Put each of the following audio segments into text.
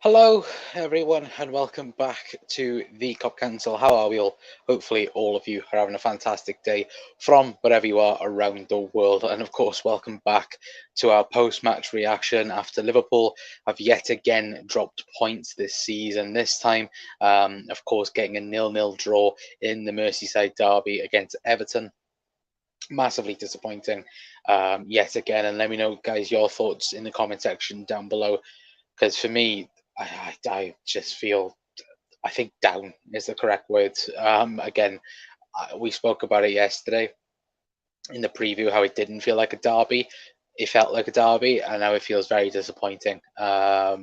Hello, everyone, and welcome back to the Cop Council. How are we all? Hopefully, all of you are having a fantastic day from wherever you are around the world. And of course, welcome back to our post match reaction after Liverpool have yet again dropped points this season. This time, of course, getting a 0-0 draw in the Merseyside derby against Everton. Massively disappointing yet again. And let me know, guys, your thoughts in the comment section down below. Because for me, I just feel, I think down is the correct word. Again, we spoke about it yesterday in the preview, how it didn't feel like a derby. It felt like a derby, and now it feels very disappointing that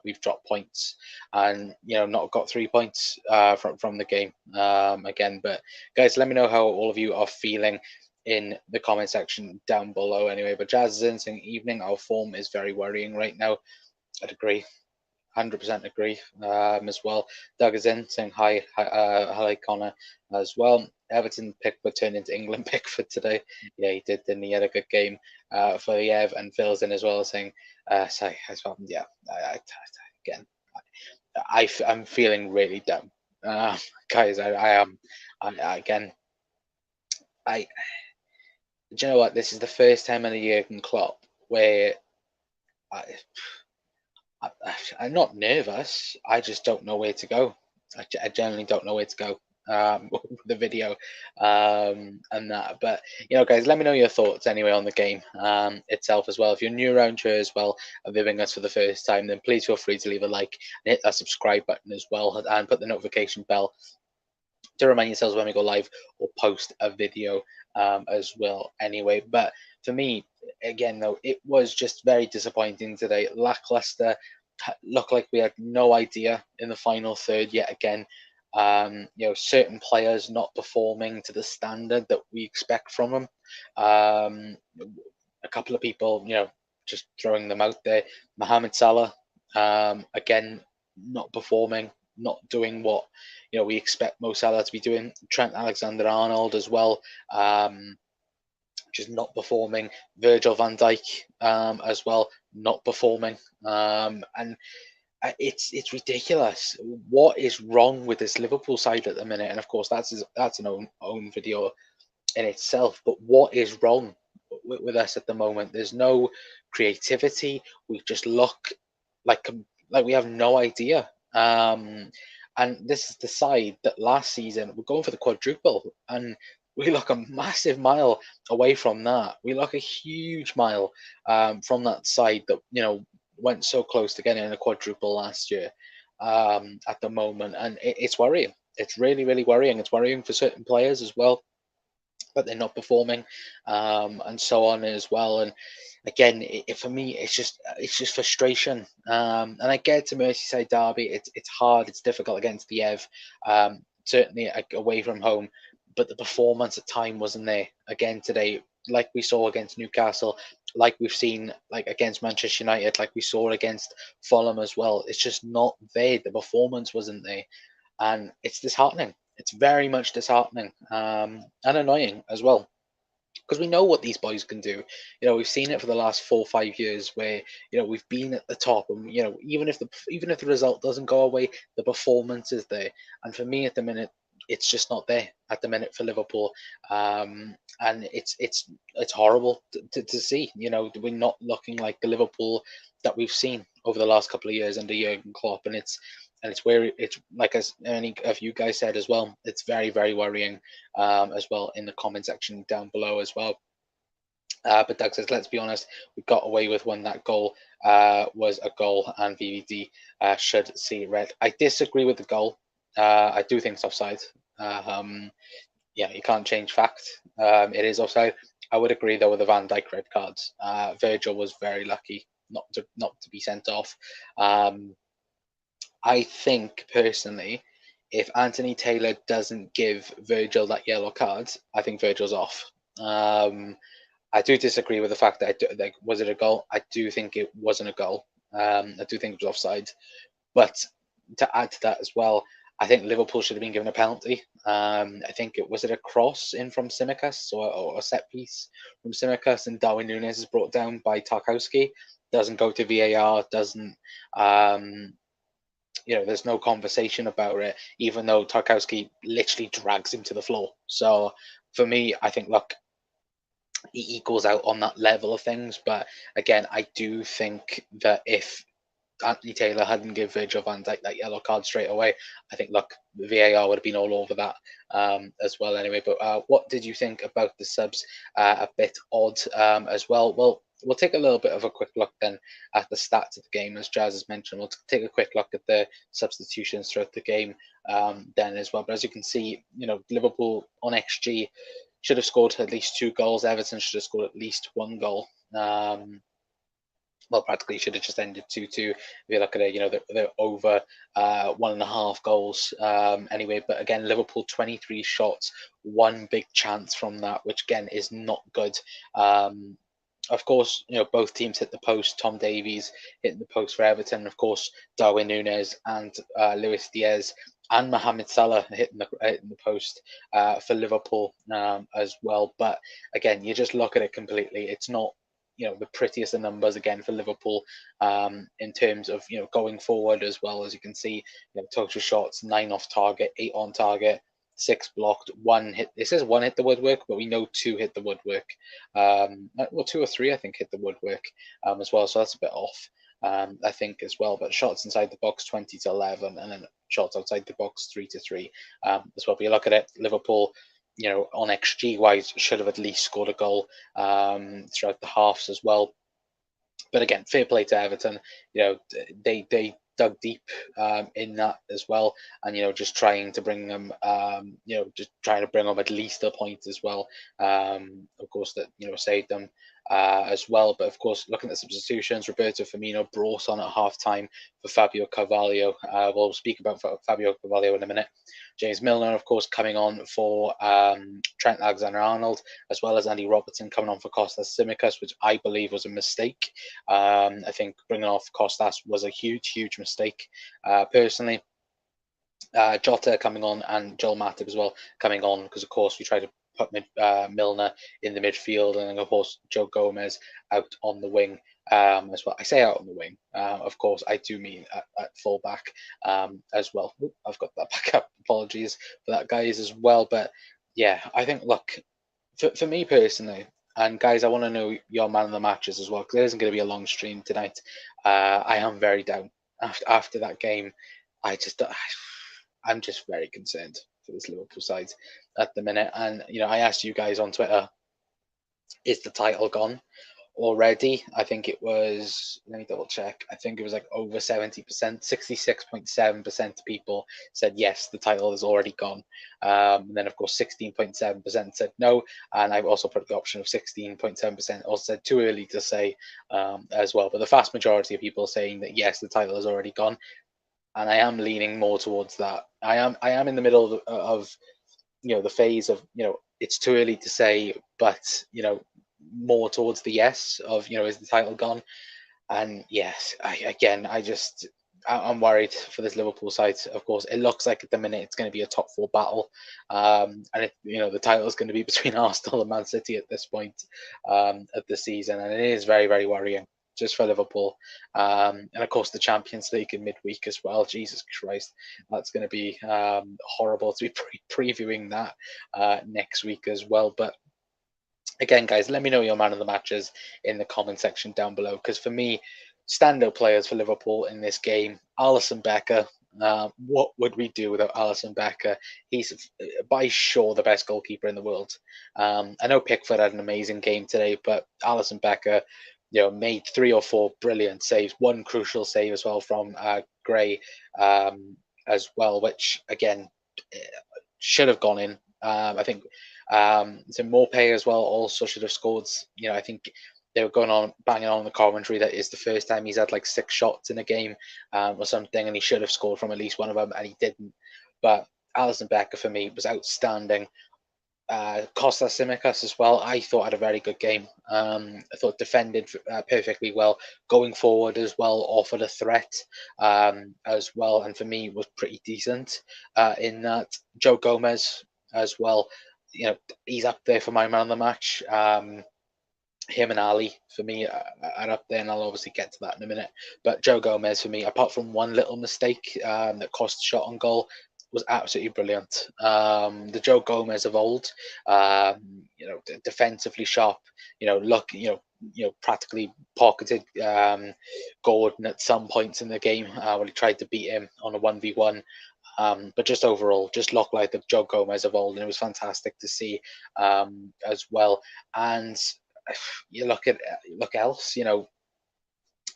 we've dropped points and not got 3 points from the game again. But guys, let me know how all of you are feeling in the comment section down below. Anyway, but Jazz is in saying evening. Our form is very worrying right now. I'd agree. 100% agree as well. Doug is in saying hi Connor as well. Everton Pickford turned into England Pickford today. Yeah, he did, didn't he? He had a good game for the Ev, and Phil's in as well saying, sorry, as well. Yeah, again, I'm feeling really dumb. Guys, I am. Again, I, do you know what? This is the first time in a Jurgen Klopp where I, I'm not nervous. I just don't know where to go. I generally don't know where to go with the video and that. But guys, let me know your thoughts anyway on the game itself as well. If you're new around here as well and viewing us for the first time, then please feel free to leave a like and hit that subscribe button as well, and put the notification bell to remind yourselves when we go live or post a video as well. Anyway, but for me, again though, it was just very disappointing today. Lackluster. Looked like we had no idea in the final third yet again. Certain players not performing to the standard that we expect from them. A couple of people, just throwing them out there. Mohamed Salah, again, not performing, not doing what we expect Mo Salah to be doing. Trent Alexander-Arnold as well, just not performing. Virgil van Dijk as well, not performing. And it's ridiculous. What is wrong with this Liverpool side at the minute? And of course, that's an own video in itself. But what is wrong with us at the moment? There's no creativity. We just look like we have no idea. And this is the side that last season we're going for the quadruple, and we look a massive mile away from that. We look a huge mile from that side that went so close to getting a quadruple last year at the moment, and it's worrying. It's really, really worrying. It's worrying for certain players as well, but they're not performing, and so on as well. And again, for me, it's just frustration. And I get to Merseyside derby. It's hard. It's difficult against the Ev. Certainly away from home, but the performance at time wasn't there again today, like we saw against Newcastle, like we've seen like against Manchester United, like we saw against Fulham as well. It's just not there. The performance wasn't there, and it's disheartening. It's very much disheartening and annoying as well, because we know what these boys can do. We've seen it for the last 4 or 5 years where we've been at the top, and even if the result doesn't go away, the performance is there. And for me at the minute, it's just not there at the minute for Liverpool, and it's horrible to see. We're not looking like the Liverpool that we've seen over the last couple of years under Jurgen Klopp, and it's where it's like, as many of you guys said as well, it's very, very worrying as well in the comment section down below as well. But Doug says, let's be honest, we got away with when that goal was a goal, and VVD should see red. I disagree with the goal. I do think it's offside. You can't change fact. It is offside. I would agree though with the Van Dijk red cards. Virgil was very lucky not to be sent off. I think personally, if Anthony Taylor doesn't give Virgil that yellow card, I think Virgil's off. I do disagree with the fact that was it a goal? I do think it wasn't a goal. I do think it was offside. But to add to that as well, I think Liverpool should have been given a penalty. I think it was a cross in from Tsimikas or a set piece from Tsimikas, and Darwin Núñez is brought down by Tarkowski. Doesn't go to VAR. Doesn't. there's no conversation about it, even though Tarkowski literally drags him to the floor. So for me, I think, look, he equals out on that level of things. But again, I do think that if Anthony Taylor hadn't given Virgil van Dijk that yellow card straight away, I think, look, the VAR would have been all over that as well anyway. But what did you think about the subs? A bit odd as well. Well, we'll take a little bit of a quick look then at the stats of the game, as Jazz has mentioned. We'll take a quick look at the substitutions throughout the game then as well. But as you can see, Liverpool on XG should have scored at least 2 goals. Everton should have scored at least 1 goal. Well, practically should have just ended 2-2. If you look at it, they're over 1.5 goals anyway. But again, Liverpool 23 shots, 1 big chance from that, which again is not good. Of course, both teams hit the post. Tom Davies hitting the post for Everton. Of course, Darwin Núñez and Luis Diaz and Mohamed Salah hitting the post for Liverpool as well. But again, you just look at it completely. It's not the prettiest of numbers again for Liverpool in terms of going forward as well. As you can see, total shots 9 off target, 8 on target, 6 blocked, 1 hit. It says 1 hit the woodwork, but we know 2 hit the woodwork. Well, 2 or 3 I think hit the woodwork as well, so that's a bit off. I think as well, but shots inside the box 20-11, and then shots outside the box 3-3 as well. But you look at it, Liverpool, on XG wise, should have at least scored a goal throughout the halves as well. But again, fair play to Everton. They dug deep in that as well, and just trying to bring them, just trying to bring them at least a point as well. Of course, that saved them as well. But of course, looking at substitutions, Roberto Firmino brought on at half time for Fabio Carvalho. We'll speak about Fabio Carvalho in a minute. James Milner, of course, coming on for Trent Alexander-Arnold, as well as Andy Robertson coming on for Kostas Tsimikas, which I believe was a mistake. I think bringing off Kostas was a huge mistake, personally. Jota coming on and Joel Matip as well coming on, because of course we tried to put Milner in the midfield, and then of course Joe Gomez out on the wing as well. I say out on the wing, of course I do mean at full back as well. Oop, I've got that back up. Apologies for that, guys, as well. But yeah, I think, look, for me personally, and guys, I want to know your man of the matches as well, because there isn't going to be a long stream tonight. I am very down after that game. I'm just very concerned for this Liverpool side at the minute. And I asked you guys on Twitter, is the title gone already? I think it was, let me double check. I think it was like over 70%, 66.7% of people said yes, the title is already gone. And then of course 16.7% said no. And I've also put the option of 16.7% also said too early to say as well. But the vast majority of people saying that yes, the title is already gone. And I am leaning more towards that. I am in the middle of the phase of it's too early to say, but more towards the yes of is the title gone? And yes, I'm worried for this Liverpool side. Of course, it looks like at the minute it's going to be a top 4 battle, and the title is going to be between Arsenal and Man City at this point of the season, and it is very, very worrying just for Liverpool. And of course, the Champions League in midweek as well. Jesus Christ, that's going to be horrible to be previewing that next week as well. But again, guys, let me know your man of the matches in the comment section down below, because for me, standout players for Liverpool in this game, Alisson Becker. What would we do without Alisson Becker? He's by sure the best goalkeeper in the world. I know Pickford had an amazing game today, but Alisson Becker, made 3 or 4 brilliant saves. One crucial save as well from Gray as well, which again should have gone in. I think so Morpay as well also should have scored. I think they were going on banging on the commentary that is the first time he's had like 6 shots in a game or something, and he should have scored from at least one of them, and he didn't. But Alisson Becker for me was outstanding. Kostas Tsimikas as well, I thought had a very good game. I thought defended perfectly well, going forward as well, offered a threat as well, and for me was pretty decent in that. Joe Gomez as well, he's up there for my man of the match. him and Ali for me are up there, and I'll obviously get to that in a minute. But Joe Gomez for me, apart from one little mistake that cost a shot on goal, was absolutely brilliant. The Joe Gomez of old, defensively sharp. Practically pocketed Gordon at some points in the game when he tried to beat him on a 1v1. But just overall, just looked like the Joe Gomez of old, and it was fantastic to see as well. And you look else,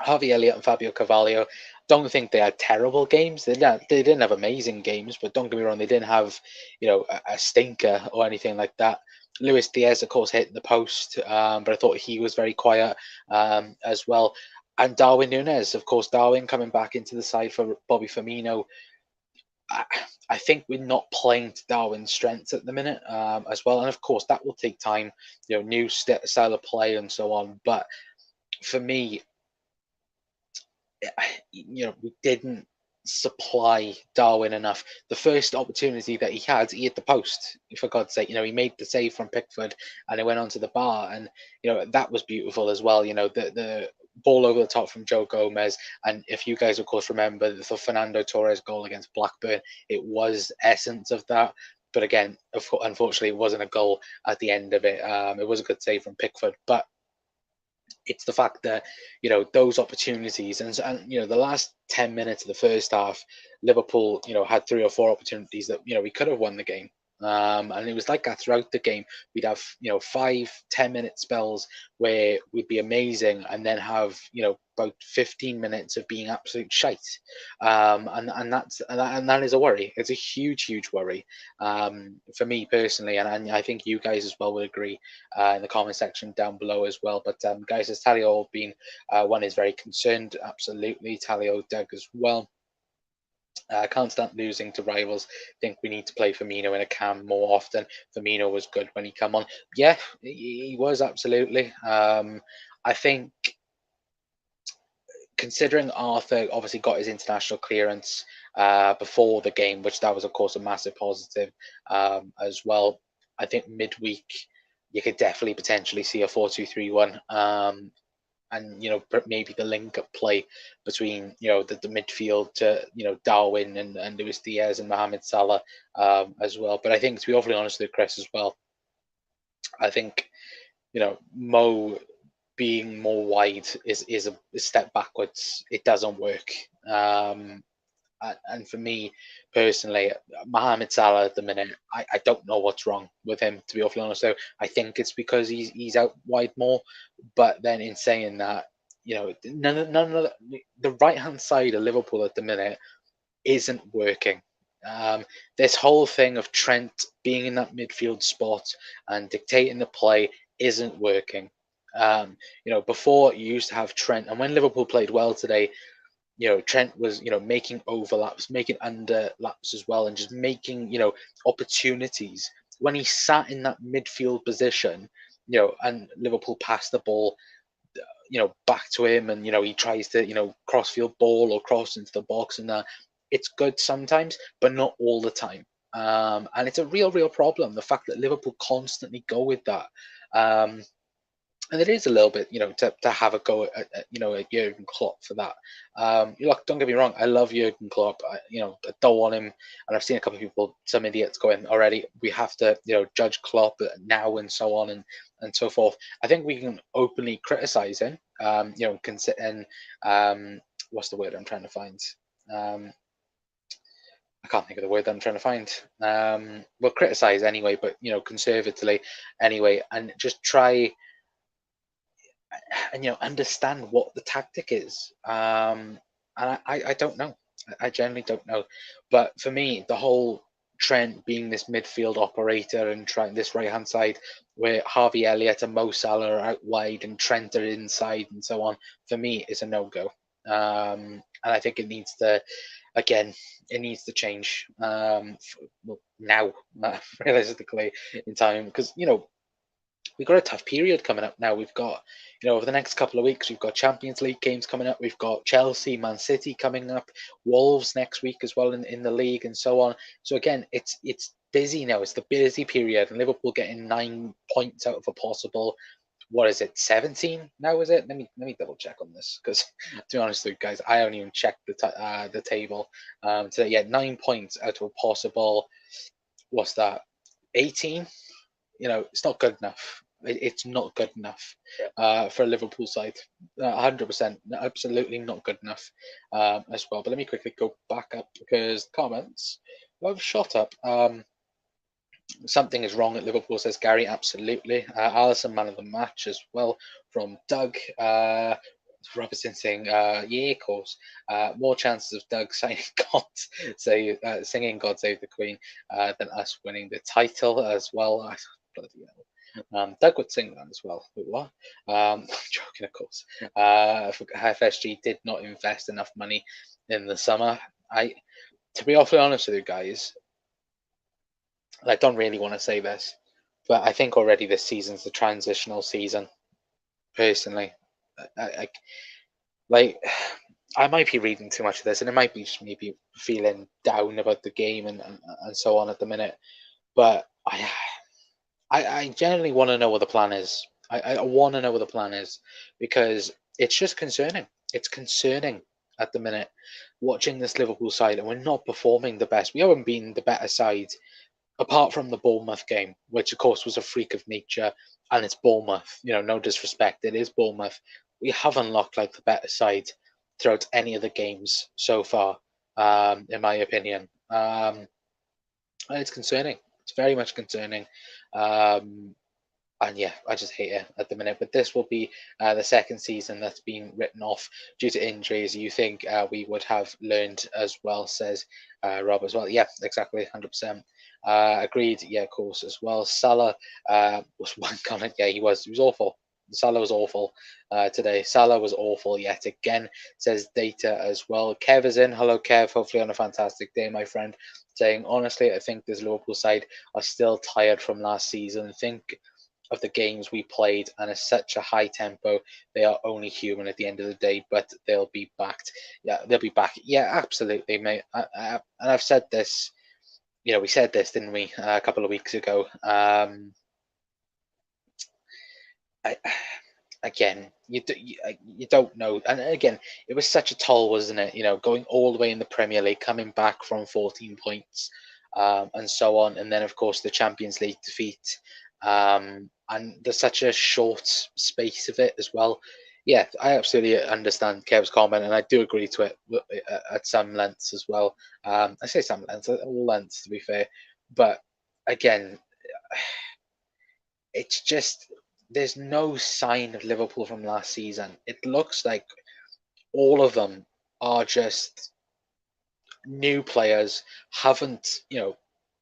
Harvey Elliott and Fabio Carvalho. Don't think they had terrible games. They didn't have amazing games, but don't get me wrong, they didn't have a stinker or anything like that. Luis Diaz, of course, hit the post, but I thought he was very quiet as well. And Darwin Núñez, of course, Darwin coming back into the side for Bobby Firmino. I think we're not playing to Darwin's strengths at the minute as well, and of course that will take time, new style of play and so on. But for me, we didn't supply Darwin enough. The first opportunity that he hit the post. For God's sake, he made the save from Pickford, and it went onto the bar, and that was beautiful as well. The ball over the top from Joe Gomez, and if you guys of course remember the Fernando Torres goal against Blackburn, it was essence of that. But again, unfortunately, it wasn't a goal at the end of it. It was a good save from Pickford, but it's the fact that those opportunities, and the last 10 minutes of the first half, Liverpool had 3 or 4 opportunities that we could have won the game, and it was like that throughout the game. We'd have 5-10 minute spells where we'd be amazing, and then have about 15 minutes of being absolute shite, and that is a worry. It's a huge worry for me personally, and I think you guys as well would agree in the comment section down below as well. But guys, as Talio been one is very concerned, absolutely. Talio Doug as well. Can't stand losing to rivals. Think we need to play Firmino in a cam more often. Firmino was good when he come on. Yeah, he was absolutely. I think considering Arthur obviously got his international clearance before the game, which that was of course a massive positive as well. I think midweek you could definitely potentially see a 4-2-3-1. And maybe the link up play between the midfield to Darwin and Luis Diaz and Mohamed Salah as well. But I think, to be awfully honest with Chris as well, I think Mo being more wide is a step backwards. It doesn't work. And for me personally, Mohamed Salah at the minute, I don't know what's wrong with him, to be awfully honest. So I think it's because he's out wide more. But then in saying that, none of the right hand side of Liverpool at the minute isn't working. This whole thing of Trent being in that midfield spot and dictating the play isn't working. Before you used to have Trent, and when Liverpool played well today, Trent was, making overlaps, making underlaps as well, and just making, opportunities. When he sat in that midfield position, and Liverpool passed the ball, back to him, and, he tries to, crossfield ball or cross into the box, and it's good sometimes, but not all the time. And it's a real problem, the fact that Liverpool constantly go with that. And it is a little bit, to have a go at Jurgen Klopp for that. Look, don't get me wrong, I love Jurgen Klopp. I don't want him, and I've seen a couple of people, some idiots going already, we have to, judge Klopp now and so on and so forth. I think we can openly criticize him, and what's the word I'm trying to find? I can't think of the word that I'm trying to find. Well, criticize anyway, but conservatively anyway, and just try and understand what the tactic is. And I don't know. I generally don't know. But for me, the whole Trent being this midfield operator and trying this right hand side where Harvey Elliott and Mo Salah are out wide and Trent are inside and so on, for me is a no go. And I think it needs to, again, it needs to change now, realistically, in time, because we've got a tough period coming up now. We've got, over the next couple of weeks, we've got Champions League games coming up. We've got Chelsea, Man City coming up, Wolves next week as well in the league and so on. So again, it's busy now. It's the busy period, and Liverpool getting 9 points out of a possible what is it, 17 now? Is it? Let me double check on this because to be honest with you guys, I haven't even checked the table. So yeah, 9 points out of a possible, what's that, 18? It's not good enough. It's not good enough for a Liverpool side. 100%, absolutely not good enough as well. But let me quickly go back up because comments have shot up. Something is wrong at Liverpool, says Gary. Absolutely. Alisson, man of the match as well from Doug. Robertson saying, yeah, of course. More chances of Doug signing singing God Save the Queen than us winning the title as well. Bloody hell. Doug would sing that as well. But what? Joking, of course. FSG did not invest enough money in the summer. To be awfully honest with you guys, I don't really want to say this, but I think already this season's the transitional season. Personally, I like I might be reading too much of this, and it might be just maybe feeling down about the game and so on at the minute. But I genuinely want to know what the plan is. I want to know what the plan is because it's just concerning. It's concerning at the minute watching this Liverpool side, and we're not performing the best. We haven't been the better side apart from the Bournemouth game, which of course was a freak of nature, and it's Bournemouth. No disrespect, it is Bournemouth. We haven't looked like the better side throughout any of the games so far, in my opinion. And it's concerning. It's very much concerning. Um, and yeah, I just hate it at the minute. But this will be the second season that's been written off due to injuries. You think we would have learned as well, says Rob as well. Yeah, exactly, 100%. Agreed. Yeah, of course, as well. Salah was one comment. Yeah, he was. He was awful. Salah was awful today. Salah was awful yet again, says Data as well. Kev is in. Hello, Kev. Hopefully on a fantastic day, my friend. Saying, honestly, I think this Liverpool side are still tired from last season. Think of the games we played, and it's such a high tempo. They are only human at the end of the day, but they'll be backed. Yeah, they'll be back. Yeah, absolutely, mate. And I've said this. We said this, didn't we, a couple of weeks ago? I, again, you don't know. And again, it was such a toll, wasn't it? Going all the way in the Premier League, coming back from 14 points, and so on, and then of course the Champions League defeat, and there's such a short space of it as well. Yeah, I absolutely understand Kev's comment, and I do agree to it at some lengths as well. I say some lengths, all lengths to be fair, but again, it's just there's no sign of Liverpool from last season. It looks like all of them are just new players, haven't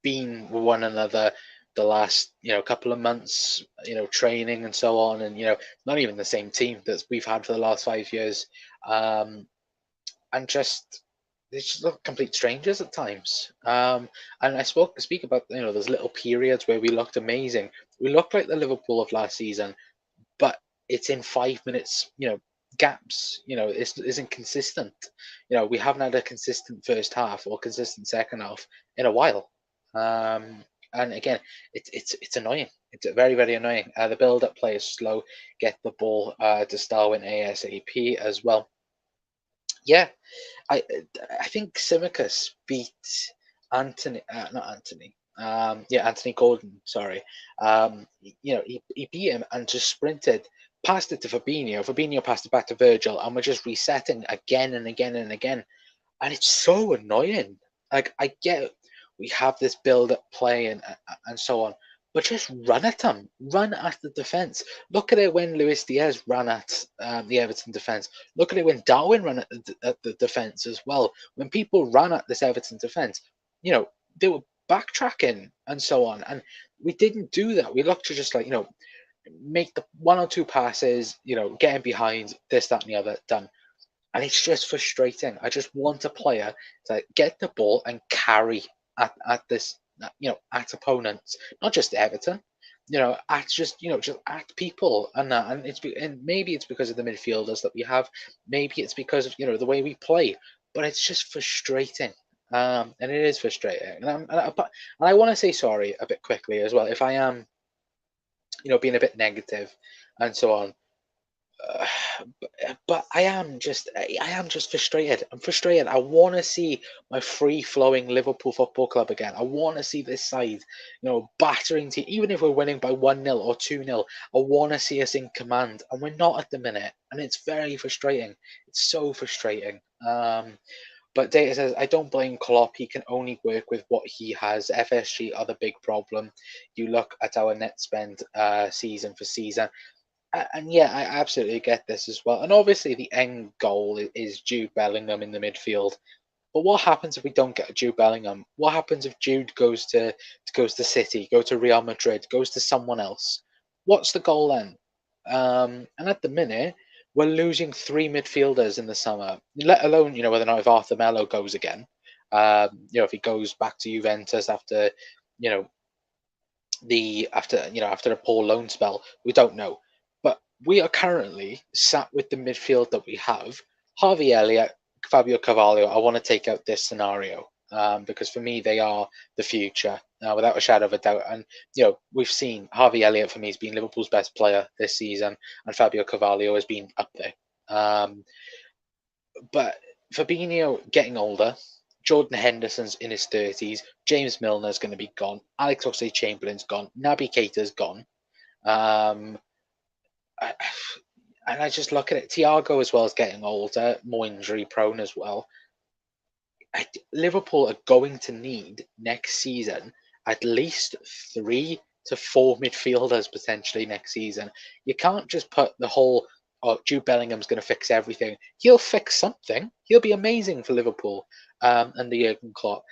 been with one another the last couple of months, training and so on, and not even the same team that we've had for the last 5 years, and just they just look complete strangers at times. And I speak about those little periods where we looked amazing. We looked like the Liverpool of last season, but it's in 5 minutes, gaps. It isn't consistent. We haven't had a consistent first half or consistent second half in a while. And again, it's annoying. It's very, very annoying. The build-up play is slow. Get the ball to Starwin ASAP as well. Yeah, I I think Simicus beat Anthony, not Anthony. Yeah, Anthony Gordon. Sorry. He beat him and just sprinted, passed it to Fabinho. Fabinho passed it back to Virgil, and we're just resetting again and again and again. And it's so annoying. Like I get, we have this build-up play and so on, but just run at them, run at the defense. Look at it when Luis Diaz ran at the Everton defense. Look at it when Darwin ran at the defense as well. When people ran at this Everton defense, they were backtracking and so on, and we didn't do that. We looked to just make the one or two passes, getting behind this, that, and the other, done. And it's just frustrating. I just want a player to get the ball and carry at this, at opponents, not just Everton, at just at people and that. And maybe it's because of the midfielders that we have. Maybe it's because of the way we play. But it's just frustrating. And it is frustrating. And I want to say sorry a bit quickly as well if I am being a bit negative and so on. Uh, but I am just frustrated. I'm frustrated. I want to see my free flowing Liverpool Football Club again. I want to see this side, battering team. Even if we're winning by 1-0 or 2-0, I want to see us in command, and we're not at the minute, and it's very frustrating. It's so frustrating. But Data says, I don't blame Klopp. He can only work with what he has. FSG are the big problem. You look at our net spend season for season. And yeah, I absolutely get this as well. And obviously, the end goal is Jude Bellingham in the midfield. But what happens if we don't get Jude Bellingham? What happens if Jude goes to City, go to Real Madrid, goes to someone else? What's the goal then? And at the minute, we're losing three midfielders in the summer. Let alone whether or not if Arthur Melo goes again. If he goes back to Juventus after you know after a poor loan spell, we don't know. But we are currently sat with the midfield that we have. Harvey Elliott, Fabio Carvalho. I want to take out this scenario because for me they are the future without a shadow of a doubt. And we've seen Harvey Elliott for me has been Liverpool's best player this season, and Fabio Carvalho has been up there. But Fabinho getting older, Jordan Henderson's in his 30s, James Milner's going to be gone, Alex Oxlade-Chamberlain's gone, Naby Keita's gone. Um, and I just look at it. Thiago as well is getting older, more injury prone as well. Liverpool are going to need next season at least 3 to 4 midfielders potentially next season. You can't just put the whole Jude Bellingham's going to fix everything. He'll fix something. He'll be amazing for Liverpool and the Jurgen Klopp.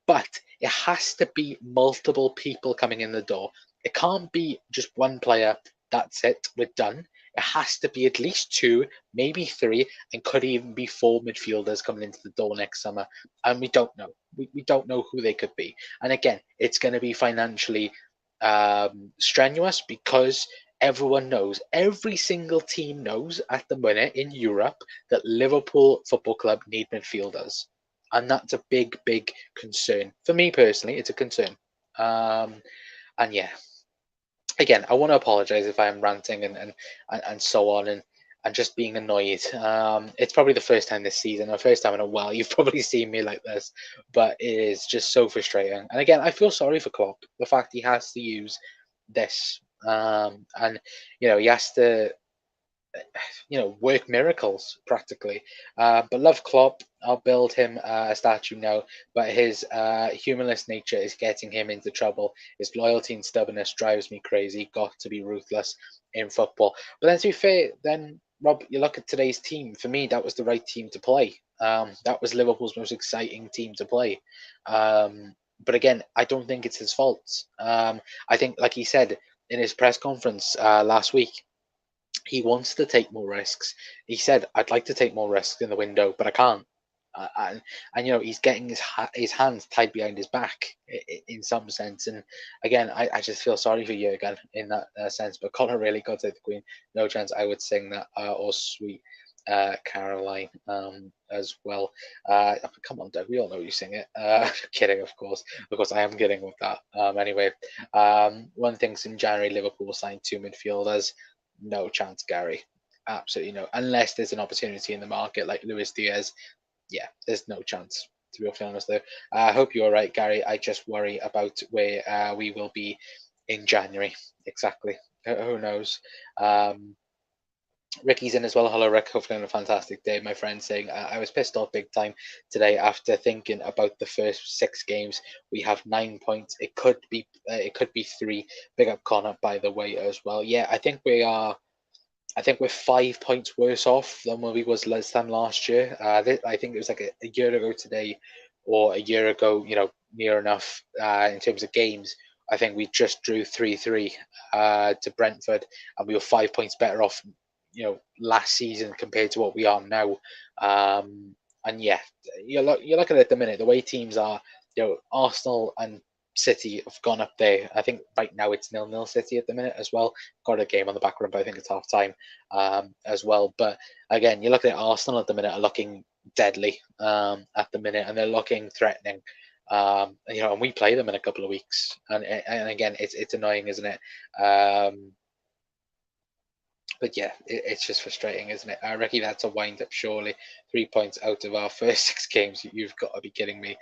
But it has to be multiple people coming in the door. It can't be just one player. That's it. We're done. It has to be at least 2, maybe 3, and could even be 4 midfielders coming into the door next summer. And we don't know. We don't know who they could be. And again, it's going to be financially strenuous because everyone knows, every single team knows at the minute in Europe that Liverpool Football Club need midfielders. And that's a big, big concern. For me personally, it's a concern. And yeah, again, I want to apologize if I am ranting and so on and just being annoyed. It's probably the first time this season, or first time in a while, you've probably seen me like this, but it is just so frustrating. And again, I feel sorry for Klopp, the fact he has to use this, and he has to work miracles practically. But love Klopp. I'll build him a statue now. But his humorless nature is getting him into trouble. His loyalty and stubbornness drives me crazy. Got to be ruthless in football. But then to be fair, then Rob, you look at today's team. For me, that was the right team to play. That was Liverpool's most exciting team to play. But again, I don't think it's his fault. I think, like he said in his press conference last week, he wants to take more risks. He said, "I'd like to take more risks in the window, but I can't." And he's getting his hands tied behind his back in some sense. And again, I just feel sorry for Jurgen in that sense. But Connor really got to the Queen. No chance I would sing that or Sweet Caroline as well. Come on, Doug, we all know you sing it. Kidding, of course. Of course, I am kidding with that. Anyway, one thing's in January, Liverpool signed 2 midfielders. No chance, Gary. Absolutely no. Unless there's an opportunity in the market like Luis Diaz. Yeah, there's no chance, to be honest, though. I hope you're right, Gary. I just worry about where we will be in January. Exactly. Who knows? Ricky's in as well. Hello, Rick. Hopefully, having a fantastic day, my friend. Saying I was pissed off big time today after thinking about the first 6 games. We have 9 points. It could be 3. Big up Connor, by the way, as well. Yeah, I think we are. I think we're 5 points worse off than when we was this time last year. I think it was like a year ago today, or a year ago. Near enough in terms of games. I think we just drew 3-3 to Brentford, and we were 5 points better off last season compared to what we are now. And yeah, you're looking at the minute, the way teams are, Arsenal and City have gone up there. I think right now it's 0-0 City at the minute as well. Got a game on the background, but I think it's half time as well. But again, you're looking at Arsenal at the minute are looking deadly at the minute, and they're looking threatening. And we play them in a couple of weeks, and again, it's annoying, isn't it? But yeah, it's just frustrating, isn't it? Ricky, that's a wind up, surely. 3 points out of our first 6 games. You've got to be kidding me.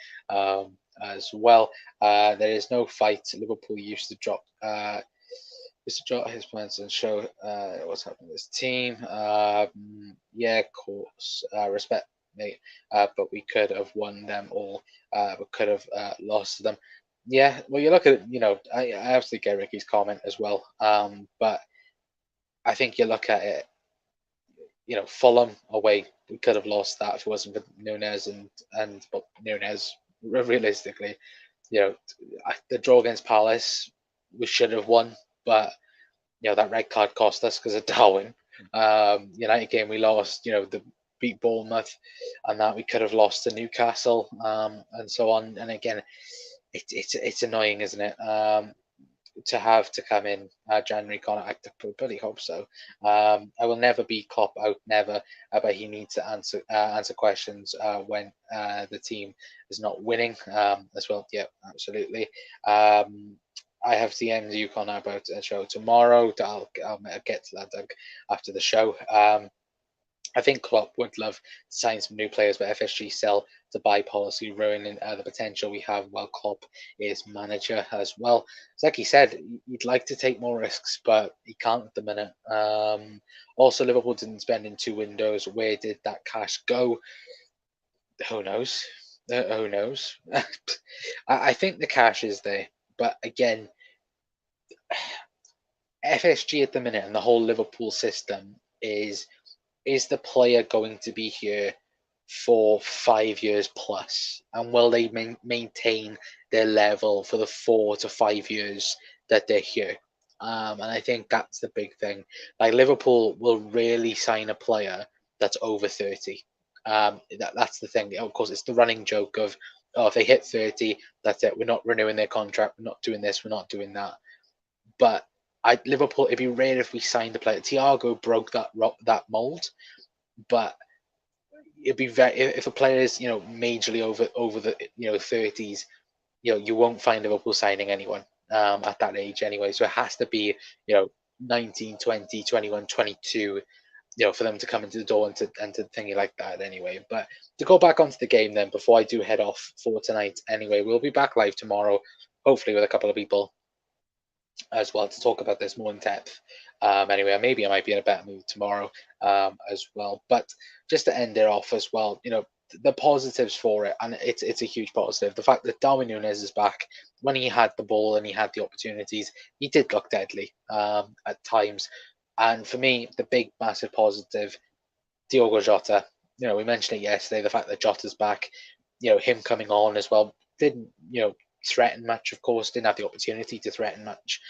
As well, there is no fight. Liverpool used to drop his points and show what's happening to this team. Yeah, of course, respect, mate. But we could have won them all. We could have lost to them. Yeah, well, you look at it, I absolutely get Ricky's comment as well. But I think you look at it, Fulham away, we could have lost that if it wasn't for Nunes but Nunes, realistically, you know, the draw against Palace, we should have won, but that red card cost us because of Darwin. United game we lost, the beat Bournemouth, and that we could have lost to Newcastle, and so on. And again, it's annoying, isn't it? To have to come in January, Connor. I bloody hope so. I will never be Klopp out, never. But he needs to answer questions when the team is not winning as well. Yeah, absolutely. I have DM'd you, Connor, about a show tomorrow. I'll get to that, Doug, after the show. I think Klopp would love to sign some new players, but FSG sell to buy policy, ruining the potential we have while Klopp is manager as well. It's like he said, he'd like to take more risks, but he can't at the minute. Also, Liverpool didn't spend in 2 windows. Where did that cash go? Who knows? Who knows? I think the cash is there, but again, FSG at the minute and the whole Liverpool system is the player going to be here for 5 years plus? And will they maintain their level for the 4 to 5 years that they're here? And I think that's the big thing. Like Liverpool will really sign a player that's over 30. That's the thing. Of course, it's the running joke of, oh, if they hit 30, that's it. We're not renewing their contract. We're not doing this. We're not doing that. But Liverpool, it'd be rare if we signed a player. Thiago broke that mold, but it'd be very if a player is majorly over the 30s, you won't find Liverpool signing anyone at that age anyway. So it has to be 19, 20, 21, 22, for them to come into the door and to thingy like that anyway. But to go back onto the game then, before I do head off for tonight anyway, we'll be back live tomorrow, hopefully with a couple of people as well to talk about this more in depth. Anyway, maybe I might be in a better mood tomorrow as well. But just to end it off as well, the positives for it, and it's a huge positive. The fact that Darwin Nunes is back, when he had the ball and he had the opportunities, he did look deadly at times. And for me, the big massive positive, Diogo Jota. We mentioned it yesterday. The fact that Jota's back, him coming on as well, didn't threaten much, of course, didn't have the opportunity to threaten much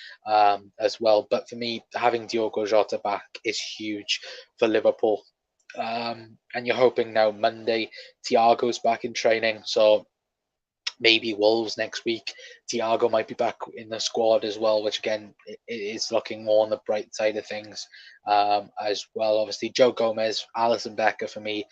as well. But for me, having Diogo Jota back is huge for Liverpool. And you're hoping now Monday, Thiago's back in training. So maybe Wolves next week. Thiago might be back in the squad as well, which again it is looking more on the bright side of things as well. Obviously, Joe Gomez, Alisson Becker for me.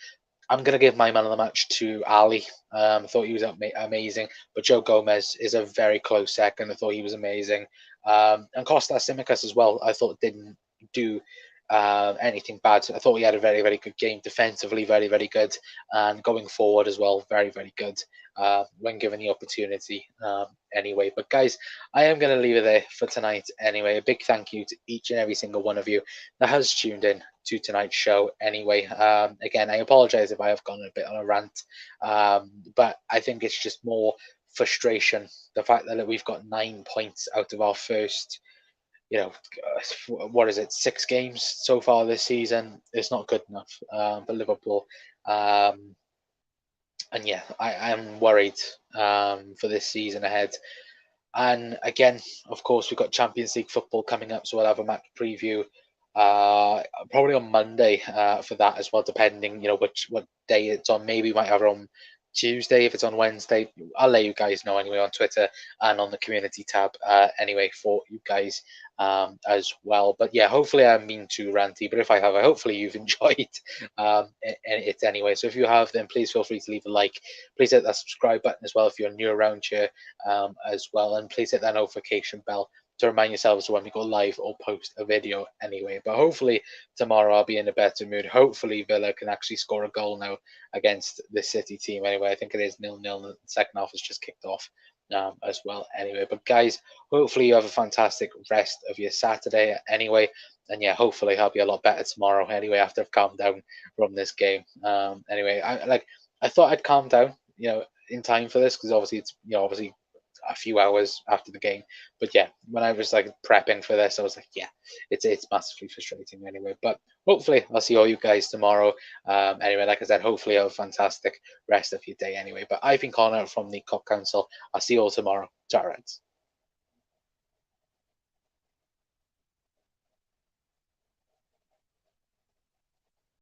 I'm going to give my man of the match to Ali. Thought he was amazing, but Joe Gomez is a very close second. I thought he was amazing, and Kostas Tsimikas as well. I thought didn't do anything bad. I thought he had a very, very good game defensively, very, very good, and going forward as well, very, very good when given the opportunity. Anyway, but guys, I am going to leave it there for tonight. Anyway, a big thank you to each and every single one of you that has tuned in to tonight's show. Anyway, again, I apologize if I have gone a bit on a rant, but I think it's just more frustration. The fact that we've got 9 points out of our first, what is it, 6 games so far this season. It's not good enough for Liverpool. And yeah, I am worried for this season ahead. And again, of course, we've got Champions League football coming up, so we'll have a match preview probably on Monday for that as well, depending what day it's on. Maybe we might have it on Tuesday if it's on Wednesday. I'll let you guys know anyway on Twitter and on the community tab anyway for you guys as well. But yeah, hopefully I haven't been too ranty, but if I have, hopefully you've enjoyed it anyway. So if you have, then please feel free to leave a like. Please hit that subscribe button as well if you're new around here as well, and please hit that notification bell to remind yourselves when we go live or post a video anyway. But hopefully tomorrow I'll be in a better mood. Hopefully Villa can actually score a goal now against the City team anyway. I think it is 0-0. The second half has just kicked off as well anyway. But guys, hopefully you have a fantastic rest of your Saturday anyway. And yeah, hopefully I'll be a lot better tomorrow anyway after I've calmed down from this game. Anyway, I thought I'd calm down, in time for this, because obviously it's obviously a few hours after the game. But yeah, when I was like prepping for this, I was like, yeah, it's massively frustrating anyway. But hopefully I'll see all you guys tomorrow. Anyway, like I said, hopefully have a fantastic rest of your day anyway. But I've been calling out from the Cop Council. I'll see you all tomorrow. Ciao, Reds.